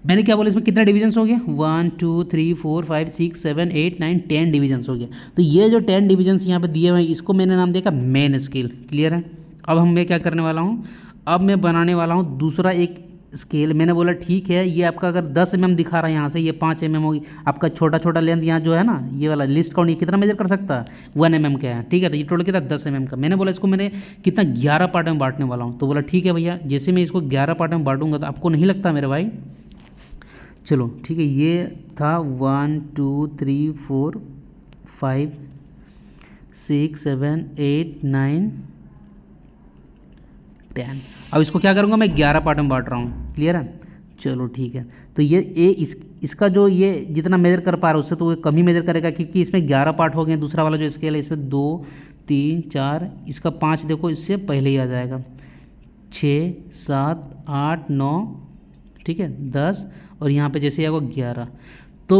मैंने क्या बोला, इसमें कितना डिवीजन्स हो गया? 1 2 3 4 5 6 7 8 9 10 डिवीजन्स हो गया। तो ये जो 10 डिवीजन्स यहाँ पे दिए हुए हैं, इसको मैंने नाम दिया मेन स्केल। क्लियर है? अब मैं क्या करने वाला हूँ, अब मैं बनाने वाला हूँ दूसरा एक स्केल। मैंने बोला ठीक है, ये आपका अगर 10 mm दिखा रहा है यहाँ से, ये 5 mm होगी। आपका छोटा छोटा लेंथ यहाँ जो है ना, ये वाला लिस्ट काउंट, ये कितना मेजर कर सकता है? 1 mm का है, ठीक है। तो ये टोटल कितना? 10 mm का। मैंने बोला इसको मैंने कितना 11 पार्ट में बांटने वाला हूँ। तो बोला ठीक है भैया, जैसे मैं इसको 11 पार्ट में बांटूंगा तो आपको नहीं लगता मेरे भाई? चलो ठीक है, ये था 1 2 3 4 5 6 7 8 9 10। अब इसको क्या करूँगा, मैं 11 पार्ट में बांट रहा हूँ। क्लियर है? चलो ठीक है। तो ये इसका जो ये जितना मेजर कर पा रहा है उससे तो वो कम ही मेजर करेगा, क्योंकि इसमें 11 पार्ट हो गए। दूसरा वाला जो स्केल है इसमें 2 3 4, इसका 5 देखो इससे पहले ही आ जाएगा। 6 7 8 9, ठीक है, 10, और यहाँ पे जैसे आएगा 11। तो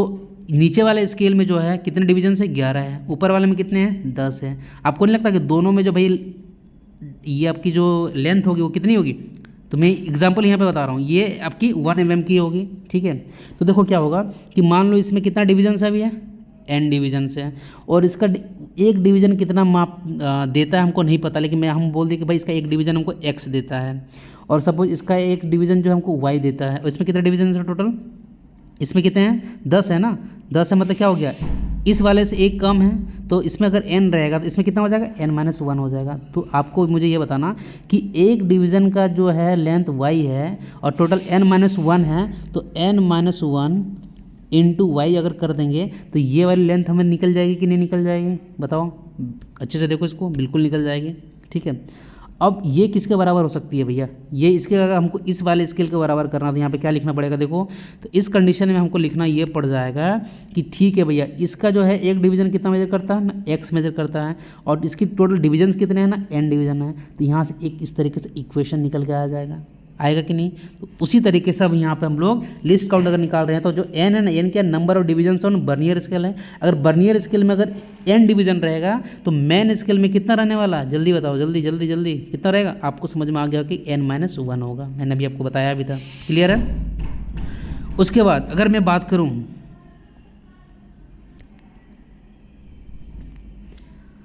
नीचे वाले स्केल में जो है कितने डिवीजन है, 11 है, ऊपर वाले में कितने हैं, 10 है। आपको नहीं लगता कि दोनों में जो भाई ये आपकी जो लेंथ होगी वो कितनी होगी? तो मैं एग्जांपल यहाँ पे बता रहा हूँ, ये आपकी 1 mm की होगी, ठीक है। तो देखो क्या होगा कि मान लो इसमें कितना डिवीजन है, अभी है n डिवीजन है, और इसका एक डिवीज़न कितना माप देता है हमको नहीं पता, लेकिन हम बोल दें कि भाई इसका एक डिवीज़न हमको x देता है, और सपोज इसका एक डिवीज़न जो हमको y देता है, और इसमें कितने डिवीजन है टोटल? इसमें कितने हैं, 10 है ना। 10 है मतलब क्या हो गया, इस वाले से एक कम है, तो इसमें अगर n रहेगा तो इसमें कितना हो जाएगा, n-1 हो जाएगा। तो आपको मुझे ये बताना कि एक डिवीज़न का जो है लेंथ y है और टोटल n-1 है, तो n-1 इंटू वाई अगर कर देंगे तो ये वाली लेंथ हमें निकल जाएगी कि नहीं निकल जाएगी, बताओ अच्छे से देखो इसको, बिल्कुल निकल जाएगी, ठीक है। अब ये किसके बराबर हो सकती है भैया, ये इसके अगर हमको इस वाले स्केल के बराबर करना तो यहाँ पे क्या लिखना पड़ेगा, देखो तो इस कंडीशन में हमको लिखना ये पड़ जाएगा कि ठीक है भैया, इसका जो है एक डिवीज़न कितना मेजर करता है ना, x मेजर करता है, और इसकी टोटल डिवीजन्स कितने हैं ना, n डिवीज़न है। तो यहाँ से एक इस तरीके से इक्वेशन निकल के आ जाएगा, आएगा कि नहीं। तो उसी तरीके से अब यहाँ पे हम लोग लिस्ट काउंट अगर निकाल रहे हैं तो जो n है ना, n क्या number of division on vernier scale है। अगर बर्नियर स्केल में अगर n डिवीजन रहेगा तो मेन स्केल में कितना रहने वाला है, जल्दी बताओ, जल्दी जल्दी जल्दी कितना रहेगा, आपको समझ में आ गया कि n-1 होगा, मैंने अभी आपको बताया भी था, क्लियर है। उसके बाद अगर मैं बात करूँ,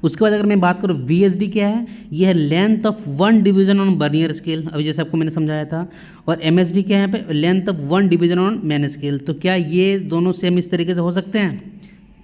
उसके बाद अगर मैं बात करूँ VSD क्या है, ये है length of 1 division on vernier scale, अभी जैसे आपको मैंने समझाया था। और MSD क्या है यहाँ पे, length of 1 division on main scale. तो क्या ये दोनों सेम इस तरीके से हो सकते हैं?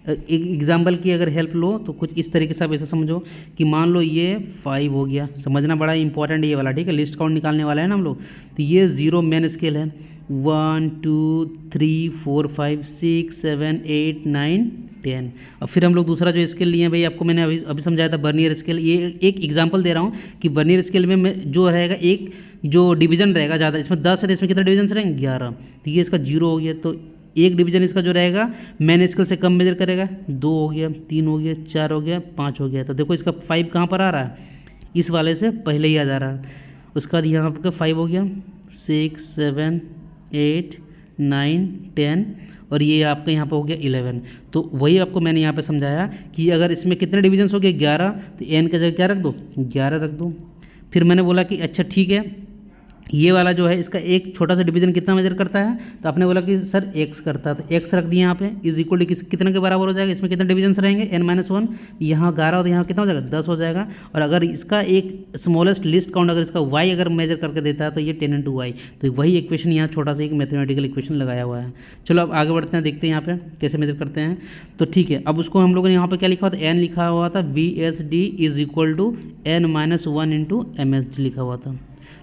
एक एग्जाम्पल की अगर हेल्प लो तो कुछ इस तरीके से आप ऐसा समझो कि मान लो ये 5 हो गया, समझना बड़ा इंपॉर्टेंट ये वाला, ठीक है, लिस्ट काउंट निकालने वाला है ना हम लोग। तो ये 0 मेन स्केल है, 1 2 3 4 5 6 7 8 9 10। अब फिर हम लोग दूसरा जो स्केल लिए हैं भाई, आपको मैंने अभी समझाया था बर्नियर स्केल। ये एक एग्जांपल दे रहा हूँ कि बर्नियर स्केल में जो रहेगा एक जो डिवीजन रहेगा ज़्यादा, इसमें 10 है, इसमें कितने डिवीजन रहेंगे, 11। तो ये इसका 0 हो गया, तो एक डिवीजन इसका जो रहेगा मेन स्केल से कम मेजर करेगा, 2 हो गया, 3 हो गया, 4 हो गया, 5 हो गया। तो देखो इसका 5 कहाँ पर आ रहा है, इस वाले से पहले ही आ जा रहा है। उसके बाद यहाँ पर 5 हो गया, 6 7 8 9 10, और ये आपका यहाँ पे हो गया 11। तो वही आपको मैंने यहाँ पे समझाया कि अगर इसमें कितने डिवीजन्स हो गए, 11, तो n की जगह क्या रख दो, 11 रख दो। फिर मैंने बोला कि अच्छा ठीक है, ये वाला जो है इसका एक छोटा सा डिवीजन कितना मेजर करता है, तो आपने बोला कि सर x करता है, तो x रख दिया यहाँ पे, इज इक्वल टू कितने के बराबर हो जाएगा, इसमें कितने डिवीजन्स रहेंगे, n-1, यहाँ 11 और यहाँ कितना हो जाएगा, 10 हो जाएगा। और अगर इसका एक स्मॉलेस्ट लिस्ट काउंट अगर इसका y अगर मेजर करके देता है तो ये 10 × y। तो वही इक्वेशन यहाँ छोटा सा एक मैथमेटिकल इक्वेशन लगाया हुआ है। चलो अब आगे बढ़ते हैं, देखते हैं यहाँ पे कैसे मेजर करते हैं। तो ठीक है, अब उसको हम लोगों ने यहाँ पर क्या लिखा हुआ था, n लिखा हुआ था, VSD is equal to n-1 × MSD लिखा हुआ था।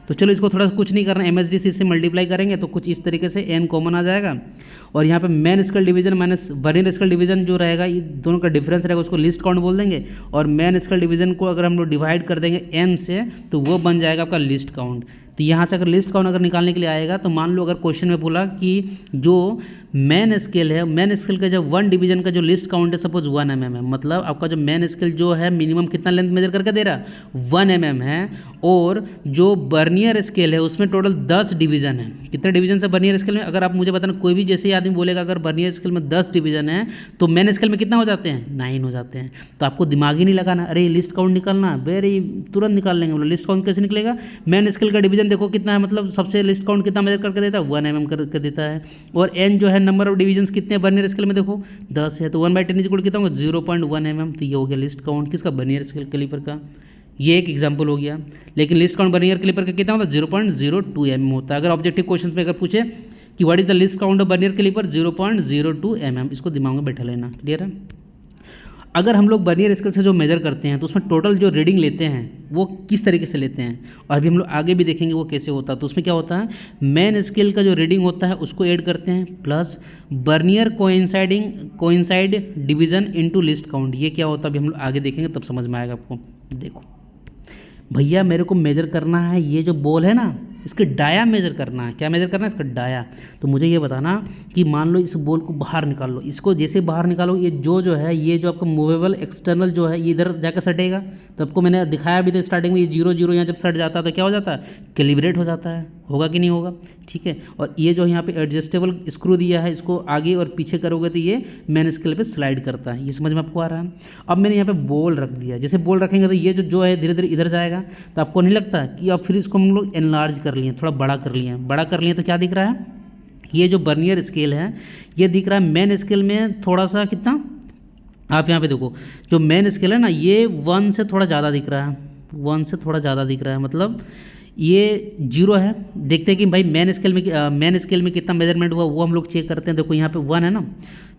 तो चलो इसको थोड़ा कुछ नहीं करना, MSD से इससे मल्टीप्लाई करेंगे तो कुछ इस तरीके से n कॉमन आ जाएगा, और यहाँ पे main scale division minus vernier scale division जो रहेगा, ये दोनों का डिफरेंस रहेगा, उसको लिस्ट काउंट बोल देंगे। और मेन स्केल डिवीजन को अगर हम लोग डिवाइड कर देंगे n से, तो वो बन जाएगा आपका लिस्ट काउंट। तो यहाँ से अगर लिस्ट काउंट अगर निकालने के लिए आएगा, तो मान लो अगर क्वेश्चन में बोला कि जो मेन स्केल है, मेन स्केल का जो 1 डिवीजन का जो लिस्ट काउंट है सपोज 1 mm है, मतलब आपका जो मेन स्केल जो है मिनिमम कितना लेंथ मेजर करके दे रहा है, 1 mm है। और जो बर्नियर स्केल है उसमें टोटल 10 डिवीजन है। कितने डिवीजन है बर्नियर स्केल में, अगर आप मुझे बताना, कोई भी जैसे ही आदमी बोलेगा अगर बर्नियर स्केल में 10 डिवीजन है तो मेन स्केल में कितना हो जाते हैं, 9 हो जाते हैं। तो आपको दिमाग ही नहीं लगाना, अरे लिस्ट काउंट निकालना, वेरी तुरंत निकाल लेंगे। बोलो लिस्ट काउंट कैसे निकलेगा, मेन स्केल का डिवीजन देखो कितना है, मतलब सबसे लिस्ट काउंट कितना मेजर करके देता है, 1 mm करके देता है। और n जो है नंबर ऑफ डिवीजन कितने बर्नियर स्केल में देखो 10 है, तो 1/10 इज इक्वल कितना होगा, 0.1 mm। तो ये हो गया लिस्ट काउंट किसका, बर्नियर स्केल कैलिपर का। ये एक एग्जांपल हो गया, लेकिन लिस्ट काउंट बर्नियर कैलिपर का कितना होता है, 0.02 mm होता है। अगर ऑब्जेक्टिव क्वेश्चन में अगर पूछे कि what is the least count of vernier caliper, 0.02 mm, इसको दिमाग में बैठा लेना, क्लियर है। अगर हम लोग बर्नियर स्केल से जो मेजर करते हैं तो उसमें टोटल जो रीडिंग लेते हैं वो किस तरीके से लेते हैं, और अभी हम लोग आगे भी देखेंगे वो कैसे होता है। तो उसमें क्या होता है, मेन स्केल का जो रीडिंग होता है उसको ऐड करते हैं, plus vernier coincide division into least count. ये क्या होता है अभी हम लोग आगे देखेंगे, तब समझ में आएगा आपको। देखो भैया, मेरे को मेजर करना है ये जो बॉल है ना, इसके डाया मेजर करना है। क्या मेजर करना है, इसका डाया। तो मुझे ये बताना कि मान लो इस बॉल को बाहर निकाल लो, इसको जैसे बाहर निकालो, ये जो है ये जो आपका मूवेबल एक्सटर्नल जो है ये इधर जाकर सटेगा, तो आपको मैंने दिखाया भी था स्टार्टिंग में, ये 0 0 यहाँ जब सट जाता है तो क्या हो जाता है, कैलिब्रेट हो जाता है, होगा कि नहीं होगा, ठीक है। और ये जो यहाँ पे एडजस्टेबल स्क्रू दिया है, इसको आगे और पीछे करोगे तो ये मेन स्केल पे स्लाइड करता है, ये समझ में आपको आ रहा है। अब मैंने यहाँ पे बॉल रख दिया, जैसे बॉल रखेंगे तो ये जो है धीरे धीरे इधर जाएगा, तो आपको नहीं लगता कि अब फिर इसको हम लोग एनलार्ज कर लिए, थोड़ा बड़ा कर लिए, बड़ा कर लिए तो क्या दिख रहा है, ये जो बर्नियर स्केल है ये दिख रहा है मेन स्केल में थोड़ा सा कितना, आप यहाँ पे देखो जो मेन स्केल है ना ये 1 से थोड़ा ज़्यादा दिख रहा है, 1 से थोड़ा ज़्यादा दिख रहा है, मतलब ये 0 है। देखते हैं कि भाई मेन स्केल में कितना मेजरमेंट हुआ वो हम लोग चेक करते हैं। देखो यहाँ पे 1 है ना,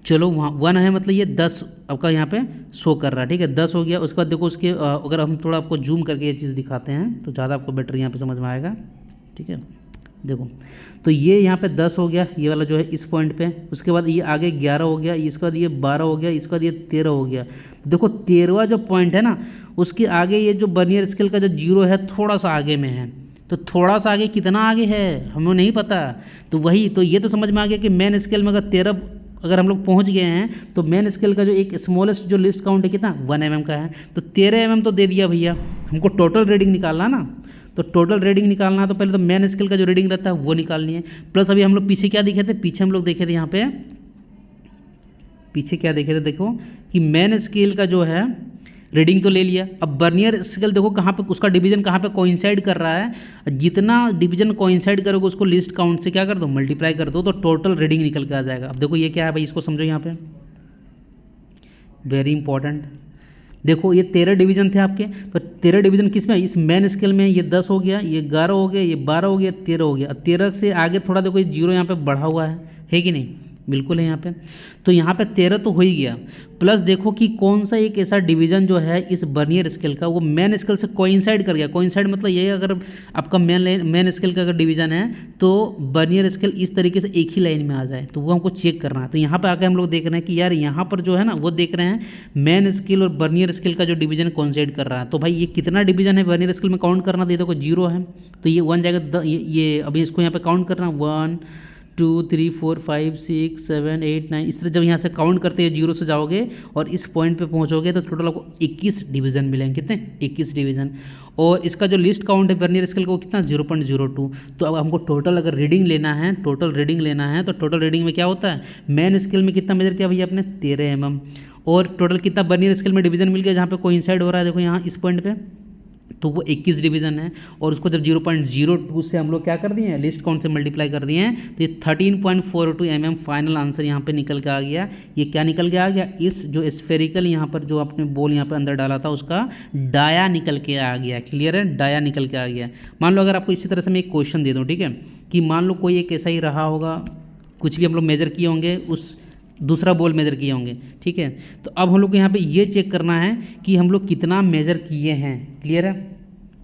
चलो वहाँ 1 है, मतलब ये 10 आपका यहाँ पे शो कर रहा है, ठीक है, 10 हो गया। उसके बाद देखो उसके अगर हम थोड़ा आपको जूम करके ये चीज़ दिखाते हैं तो ज़्यादा आपको बेटर यहाँ पे समझ में आएगा, ठीक है। देखो तो ये यहाँ पे 10 हो गया, ये वाला जो है इस पॉइंट पे, उसके बाद ये आगे 11 हो गया, इसके बाद ये 12 हो गया, इसके बाद ये 13 हो गया। देखो 13वां जो पॉइंट है ना उसके आगे ये जो बर्नियर स्केल का जो 0 है थोड़ा सा आगे में है, तो थोड़ा सा आगे कितना आगे है हमें नहीं पता, तो वही तो ये तो समझ में आ गया कि मेन स्केल में अगर 13 अगर हम लोग पहुंच गए हैं तो मेन स्केल का जो एक स्मॉलेस्ट जो लिस्ट काउंट है कितना 1 mm का है, तो 13 mm तो दे दिया भैया, हमको टोटल रीडिंग निकालना ना, तो टोटल रीडिंग निकालना है तो पहले तो मेन स्केल का जो रीडिंग रहता है वो निकालनी है। प्लस अभी हम लोग पीछे क्या देखे थे, पीछे हम लोग देखे थे यहाँ पे पीछे क्या देखे थे, देखो कि मेन स्केल का जो है रीडिंग तो ले लिया, अब बर्नियर स्केल देखो कहाँ पे उसका डिवीजन कहाँ पे कोइंसाइड कर रहा है, जितना डिवीजन कोइंसाइड करोगे उसको लिस्ट काउंट से क्या कर दो मल्टीप्लाई कर दो तो टोटल रीडिंग निकल के आ जाएगा। अब देखो ये क्या है भाई, इसको समझो यहाँ पे वेरी इंपॉर्टेंट, देखो ये 13 डिवीजन थे आपके, तो 13 डिवीजन किस में, इस मेन स्केल में, ये 10 हो गया, ये 11 हो गया, ये 12 हो गया, 13 हो गया। अब 13 से आगे थोड़ा देखो ये 0 यहाँ पे बढ़ा हुआ है कि नहीं, बिल्कुल है यहाँ पे, तो यहाँ पे 13 तो हो ही गया। प्लस देखो कि कौन सा एक ऐसा डिवीजन जो है इस बर्नियर स्केल का वो मेन स्केल से कोइंसाइड कर गया, कोइंसाइड मतलब ये अगर आपका मेन स्केल का अगर डिवीजन है तो बर्नियर स्केल इस तरीके से एक ही लाइन में आ जाए, तो वो हमको चेक करना है। तो यहाँ पे आके हम लोग देख रहे हैं कि यार यहाँ पर जो है ना वो देख रहे हैं मेन स्केल और बर्नियर स्केल का जो डिवीजन कोइंसाइड कर रहा है, तो भाई ये कितना डिवीजन है बर्नियर स्केल में काउंट करना, तो देखो 0 है तो ये 1 जाएगा, ये अभी इसको यहाँ पे काउंट करना 1 2 3 4 5 6 7 8 9, इस तरह जब यहाँ से काउंट करते हैं 0 से जाओगे और इस पॉइंट पे पहुँचोगे तो टोटल आपको 21 डिवीज़न मिलेंगे, कितने 21 डिवीज़न। और इसका जो लिस्ट काउंट है बर्नियर स्केल को कितना 0.02। तो अब हमको टोटल अगर रीडिंग लेना है, टोटल रीडिंग लेना है तो टोटल रीडिंग में क्या होता है, मेन स्केल में कितना मेजर किया भैया आपने 13 mm, और टोटल कितना बर्नियर स्केल में डिवीज़न मिल गया जहाँ पे कोइंसाइड हो रहा है, देखो यहाँ इस पॉइंट पे, तो वो 21 डिवीज़न है। और उसको जब 0.02 से हम लोग क्या कर दिए हैं लिस्ट काउंट से मल्टीप्लाई कर दिए हैं, तो ये 13.42 mm फाइनल आंसर यहाँ पे निकल के आ गया। ये क्या निकल के आ गया, इस जो स्फेरिकल यहाँ पर जो आपने बॉल यहाँ पे अंदर डाला था उसका डाया निकल के आ गया, क्लियर है, डाया निकल के आ गया। मान लो अगर आपको इसी तरह से मैं एक क्वेश्चन दे दूँ, ठीक है, कि मान लो कोई एक ऐसा ही रहा होगा, कुछ भी हम लोग मेजर किए होंगे, उस दूसरा बॉल मेजर किए होंगे, ठीक है, तो अब हम लोग को यहाँ पे ये चेक करना है कि हम लोग कितना मेजर किए हैं, क्लियर है।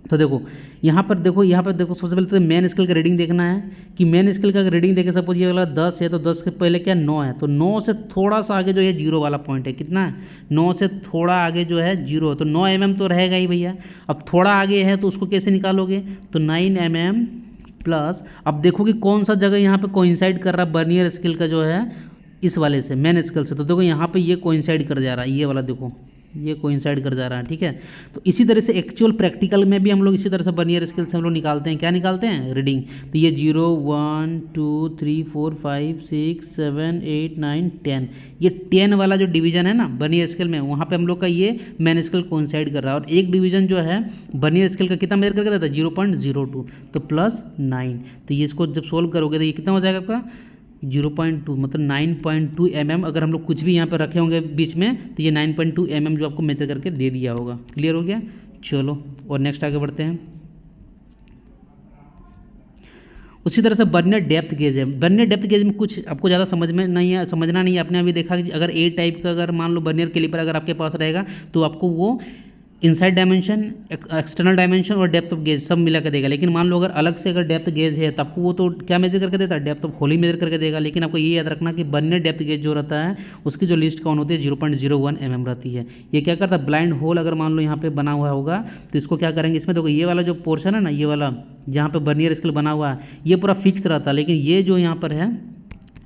तो देखो यहाँ पर देखो सबसे पहले तो मेन स्केल का रीडिंग देखना है कि मेन स्केल का रीडिंग देखे, सपोज ये वाला 10 है तो 10 के पहले क्या 9 है, तो 9 से थोड़ा सा आगे जो है 0 वाला पॉइंट है, कितना है 9 से थोड़ा आगे जो है 0, तो 9 mm तो रहेगा ही भैया। अब थोड़ा आगे है तो उसको कैसे निकालोगे, तो 9 mm प्लस, अब देखो कि कौन सा जगह यहाँ पे कोइंसाइड कर रहा है बर्नियर स्केल का जो है इस वाले से मेन स्केल से, तो देखो यहाँ पे ये कोइंसाइड कर जा रहा है, ये वाला देखो ये कोइंसाइड कर जा रहा है, ठीक है। तो इसी तरह से एक्चुअल प्रैक्टिकल में भी हम लोग इसी तरह से बर्नियर स्केल से हम लोग निकालते हैं, क्या निकालते हैं रीडिंग, तो ये 0 1 2 3 4 5 6 7 8 9 10, ये 10 वाला जो डिवीजन है ना बर्नियर स्केल में, वहाँ पे हम लोग का ये मेन स्केल कोइंसाइड कर रहा है। और एक डिवीजन जो है बर्नियर स्केल का कितना मेजर करके देता है 0.02, तो +9, तो ये इसको जब सोल्व करोगे तो ये कितना हो जाएगा आपका 0.2, मतलब 9.2 mm। अगर हम लोग कुछ भी यहाँ पर रखे होंगे बीच में तो ये 9.2 mm जो आपको मेजर करके दे दिया होगा, क्लियर हो गया। चलो और नेक्स्ट आगे बढ़ते हैं। उसी तरह से बर्नियर डेप्थ गेज है, बर्नियर डेप्थ गेज में कुछ आपको ज़्यादा समझना नहीं है। आपने अभी देखा कि अगर ए टाइप का अगर मान लो बर्नियर कैलिपर अगर आपके पास रहेगा तो आपको वो इनसाइड डायमेंशन, एक्सटर्नल डायमेंशन और डेप्थ ऑफ गेज सब मिला कर देगा। लेकिन मान लो अगर अलग से अगर डेप्थ गेज है तो आपको वो तो क्या मेजर करके देता है, डेप्थ ऑफ होल ही मेजर करके देगा। लेकिन आपको ये याद रखना कि बर्नियर डेप्थ गेज जो रहता है उसकी जो लिस्ट काउंट होती है 0.01 mm रहती है। ये क्या करता है, ब्लाइंड होल अगर मान लो यहाँ पे बना हुआ होगा तो इसको क्या करेंगे, इसमें देखो ये वाला जो पोर्शन है ना, ये वाला जहाँ पे बर्नियर स्केल बना हुआ है ये पूरा फिक्स रहता है। लेकिन ये जो यहाँ पर है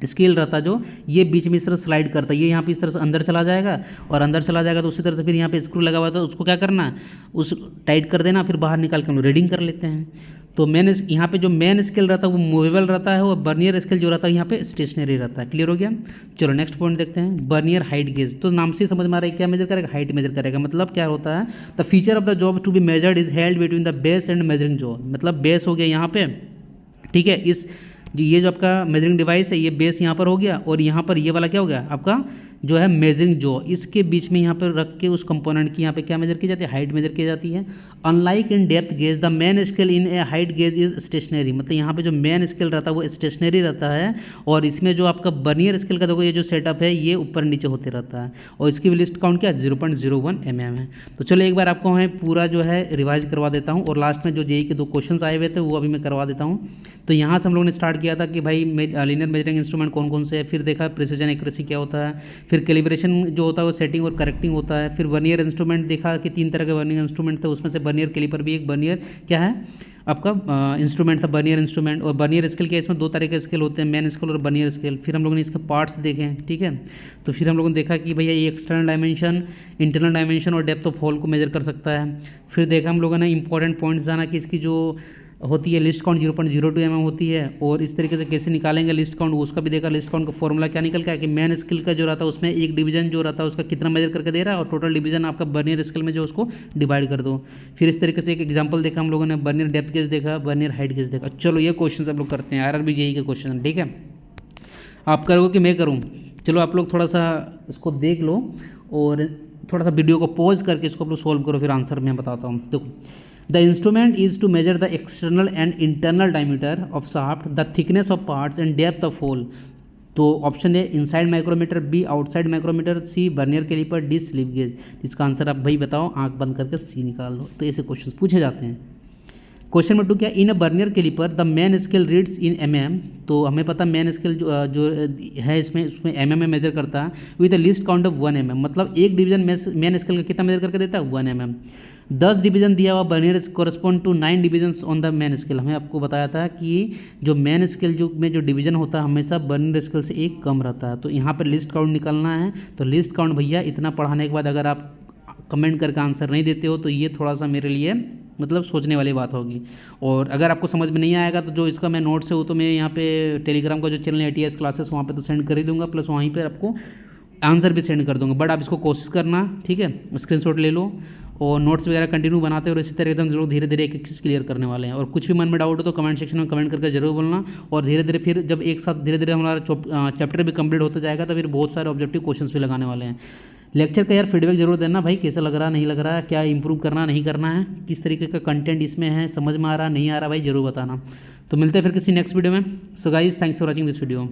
स्केल रहता जो ये बीच में इस तरह स्लाइड करता है, ये यहाँ पे इस तरह से अंदर चला जाएगा और अंदर चला जाएगा तो उसी तरह से फिर यहाँ पे स्क्रू लगा हुआ था उसको क्या करना, उस टाइट कर देना, फिर बाहर निकाल के हम लोग रीडिंग कर लेते हैं। तो मेन यहाँ पे जो मेन स्केल रहता है वो मूवेबल रहता है और बर्नियर स्केल जो रहता है यहाँ पे स्टेशनरी रहता है। क्लियर हो गया। चलो नेक्स्ट पॉइंट देखते हैं, बर्नियर हाइट गेज। तो नाम से समझ में आ रहा है क्या मेजर करेगा, हाइट मेजर करेगा। मतलब क्या होता है, the feature of the job to be measured is held between the base and measuring job. मतलब बेस हो गया यहाँ पे, ठीक है, इस ये जो आपका मेजरिंग डिवाइस है ये बेस यहाँ पर हो गया और यहाँ पर ये वाला क्या हो गया आपका जो है मेजरिंग जॉ, इसके बीच में यहाँ पर रख के उस कंपोनेंट की यहाँ पे क्या मेजर की जाती है, हाइट मेजर की जाती है। Unlike in depth gauge the main scale in A height gauge is stationary. मतलब यहाँ पे जो मेन स्केल रहता है वो स्टेशनरी रहता है और इसमें जो आपका बर्नियर स्केल का देखो ये जो सेटअप है ये ऊपर नीचे होते रहता है और इसकी भी लिस्ट काउंट क्या 0.01 mm है। तो चलो एक बार आपको मैं पूरा जो है रिवाइज करवा देता हूँ और लास्ट में जो जेई के 2 क्वेश्चन आए हुए थे वो अभी मैं करवा देता हूँ। तो यहाँ से हम लोगों ने स्टार्ट किया था कि भाई लीनियर मेजरिंग इंस्ट्रूमेंट कौन कौन से है, फिर देखा प्रिसीजन एक्यूरेसी क्या होता है, फिर कैलिब्रेशन जो होता है वो सेटिंग और करेक्टिंग होता है, फिर वर्नियर इंस्ट्रूमेंट देखा कि 3 तरह के वर्नियर इंस्ट्रूमेंट थे, उसमें से वर्नियर कैलिपर भी एक वर्नियर क्या है आपका इंस्ट्रूमेंट था, वर्नियर इंस्ट्रूमेंट। और वर्नियर स्केल के इसमें 2 तरह के स्केल होते हैं, मेन स्केल और वर्नियर स्केल। फिर हम लोगों ने इसके पार्ट्स देखे, ठीक है। तो फिर हम लोगों ने देखा कि भैया ये एक्सटर्नल डायमेंशन, इंटरनल डायमेंशन और डेप्थ ऑफ होल को मेजर कर सकता है। फिर देखा हम लोगों ने इंपॉर्टेंट पॉइंट्स जाना कि इसकी जो होती है लिस्ट काउंट 0.02 mm होती है और इस तरीके से कैसे निकालेंगे लिस्ट काउंट उसका भी देखा। लिस्ट काउंट का फॉर्मूला क्या निकल गया कि मेन स्केल का जो रहता है उसमें एक डिवीजन जो रहता है उसका कितना मेजर करके दे रहा है और टोटल डिवीजन आपका बर्नियर स्केल में जो उसको डिवाइड कर दो। फिर इस तरीके से एक एग्जांपल देखा हम लोगों ने, बर्नियर डेप्थ गेज देखा, बर्नियर हाइट गेज देखा। चलो ये क्वेश्चन आप लोग करते हैं, आरआरबी जेईई के क्वेश्चन, ठीक है। आप करोगे कि मैं करूँ? चलो आप लोग थोड़ा सा इसको देख लो और थोड़ा सा वीडियो को पॉज करके इसको आप लोग सोल्व करो, फिर आंसर मैं बताता हूँ। देखो, the instrument is to measure the external and internal diameter of shaft, the thickness of parts and depth of hole. तो option A inside micrometer, B outside micrometer, C vernier caliper, D slip gauge. इसका answer आप भाई बताओ, आंख बंद करके सी निकाल दो। तो ऐसे क्वेश्चन पूछे जाते हैं। क्वेश्चन नंबर 2 क्या, in a vernier caliper the main scale reads in mm। तो हमें पता मेन स्केल जो है इसमें mm में मेजर करता है with the least count of 1 mm। मतलब एक डिवीजन मेन स्केल का कितना मेजर करके देता है 1 mm। 10 डिवीजन दिया हुआ vernier correspond to 9 division on the main scale. हमें आपको बताया था कि जो मेन स्केल में जो डिवीजन होता है हमेशा बर्नियर स्केल से एक कम रहता है। तो यहाँ पर लिस्ट काउंट निकालना है। तो लिस्ट काउंट भैया इतना पढ़ाने के बाद अगर आप कमेंट करके आंसर नहीं देते हो तो ये थोड़ा सा मेरे लिए मतलब सोचने वाली बात होगी। और अगर आपको समझ में नहीं आएगा तो जो इसका मैं नोट्स है वो तो मैं यहाँ पे टेलीग्राम का जो चैनल है ATS क्लासेस वहाँ पे तो सेंड कर ही दूंगा, प्लस वहीं पे आपको आंसर भी सेंड कर दूंगा। बट आप इसको कोशिश करना, ठीक है, स्क्रीनशॉट ले लो और नोट्स वगैरह कंटिन्यू बनाते हो और इसी तरह से हम लोग धीरे धीरे एक एक चीज़ क्लियर करने वाले हैं। और कुछ भी मन में डाउट हो तो कमेंट सेक्शन में कमेंट करके जरूर बोलना। और धीरे धीरे फिर जब एक साथ धीरे धीरे हमारा चैप्टर भी कंप्लीट होता जाएगा तो फिर बहुत सारे ऑब्जेक्टिव क्वेश्चंस भी लगाने वाले हैं। लेक्चर का यार फीडबैक जरूर देना भाई, कैसा लग रहा नहीं लग रहा है, क्या इंप्रूव करना नहीं करना है, किस तरीके का कंटेंट इसमें है, समझ में आ रहा नहीं आ रहा भाई जरूर बताना। तो मिलते हैं फिर किसी नेक्स्ट वीडियो में। So guys thanks for watching this video.